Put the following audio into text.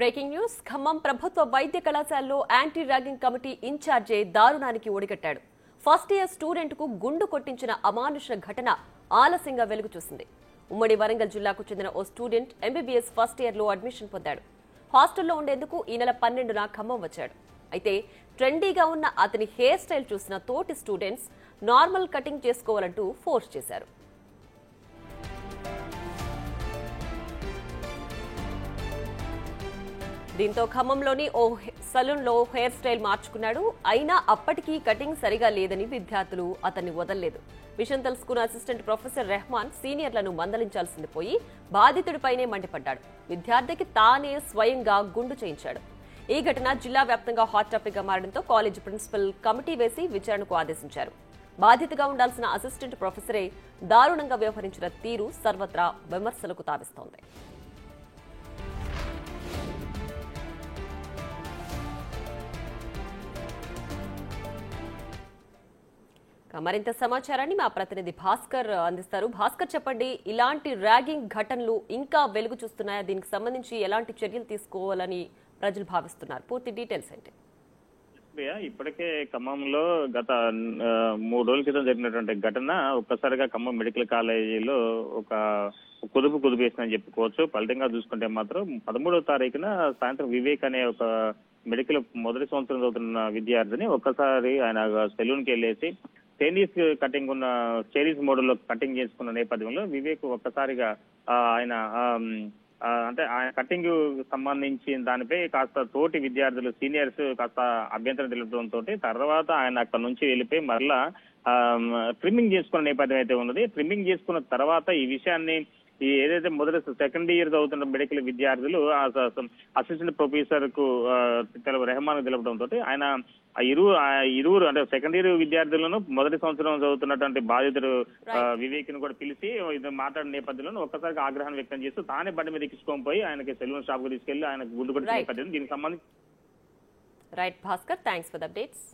Breaking news Khammam ప్రభుత్వ వైద్య కళాశాలలో యాంటీ ర్యాగింగ్ కమిటీ ఇన్ఛార్జే దారుణానికి ఒడిగట్టాడు. ఫస్ట్ ఇయర్ స్టూడెంట్ కు గుండు కొట్టించిన అమానుష ఘటన ఆలస్యంగా వెలుగు చూసింది. ఉమ్మడి వరంగల్ జిల్లాకు చెందిన ఓ స్టూడెంట్ ఎంబీబీఎస్ ఫస్ట్ ఇయర్ లో అడ్మిషన్ పొందాడు. హాస్టల్లో ఉండేందుకు ఈ నెల 12న ఖమ్మం వచ్చాడు. అయితే ట్రెండీగా ఉన్న అతని హెయిర్ స్టైల్ చూసిన తోటి స్టూడెంట్స్ నార్మల్ కటింగ్ చేసుకోవాలంటూ ఫోర్స్ చేశారు. దీంతో ఖమ్మంలోని ఓ సలూన్లో హెయిర్ స్టైల్ మార్చుకున్నాడు. అయినా అప్పటికీ కటింగ్ సరిగా లేదని విద్యార్థులు అతన్ని వదల్లేదు. విషయం తెలుసుకున్న అసిస్టెంట్ ప్రొఫెసర్ రెహమాన్ సీనియర్లను మందలించాల్సింది పోయి బాధితుడిపైనే మండిపడ్డాడు. విద్యార్థికి తానే స్వయంగా గుండు చేయించాడు. ఈ ఘటన జిల్లా వ్యాప్తంగా హాట్ టాపిక్ గా మారడంతో కాలేజీ ప్రిన్సిపల్ కమిటీ వేసి విచారణకు ఆదేశించారు. బాధితుగా ఉండాల్సిన అసిస్టెంట్ ప్రొఫెసరే దారుణంగా వ్యవహరించిన తీరు సర్వత్రా విమర్శలకు తావిస్తోంది. మరింత సమాచారాన్ని మా ప్రతినిధి భాస్కర్ అందిస్తారు. భాస్కర్, చెప్పండి, ఇలాంటి ర్యాగింగ్ ఘటనలు ఇంకా వెలుగు చూస్తున్నాయా? దీనికి సంబంధించి ఎలాంటి చర్యలు తీసుకోవాలని ప్రజలు భావిస్తున్నారు? పూర్తి డీటెయిల్స్ ఏంటి? ఇప్పటికే ఖమ్మంలో గత 3 రోజుల క్రితం జరిగినటువంటి ఘటన ఒక్కసారిగా ఖమ్మం మెడికల్ కాలేజీలో ఒక కుదుపు వేసిందని చెప్పుకోవచ్చు. ఫలితంగా చూసుకుంటే మాత్రం 13వ తారీఖున సాయంత్రం వివేక్ అనే ఒక మెడికల్ మొదటి సంవత్సరం చదువుతున్న విద్యార్థిని ఒక్కసారి ఆయన సెలూన్కి వెళ్ళేసి చైనీస్ కటింగ్ ఉన్న చైనీస్ మోడల్ లో కటింగ్ చేసుకున్న నేపథ్యంలో వివేక్ ఒక్కసారిగా ఆయన అంటే ఆయన కటింగ్ సంబంధించిన దానిపై కాస్త తోటి విద్యార్థులు సీనియర్స్ కాస్త అభ్యంతరం తెలపడంతో తర్వాత ఆయన అక్కడ నుంచి వెళ్ళిపోయి మరలా ట్రిమ్మింగ్ చేసుకున్న నేపథ్యం అయితే ఉన్నది. ట్రిమ్మింగ్ చేసుకున్న తర్వాత ఈ విషయాన్ని ఏదైతే మొదటి సెకండ్ ఇయర్ చదువుతున్న మెడికల్ విద్యార్థులు అసిస్టెంట్ ప్రొఫెసర్ కు రెహమాన్ తెలపడంతో ఆయన ఇరువురు అంటే సెకండ్ ఇయర్ విద్యార్థులను మొదటి సంవత్సరం చదువుతున్నటువంటి బాధితుడు వివేక్ ను కూడా పిలిచి మాట్లాడిన నేపథ్యంలో ఒక్కసారిగా ఆగ్రహం వ్యక్తం చేస్తూ తానే బండి మీద ఎక్కించుకొని పోయి ఆయనకి సెలూన్ షాప్ కు తీసుకెళ్లి ఆయనకు గుండు కొట్టిన నేపథ్యం దీనికి సంబంధించి. Right Bhaskar, thanks for the updates.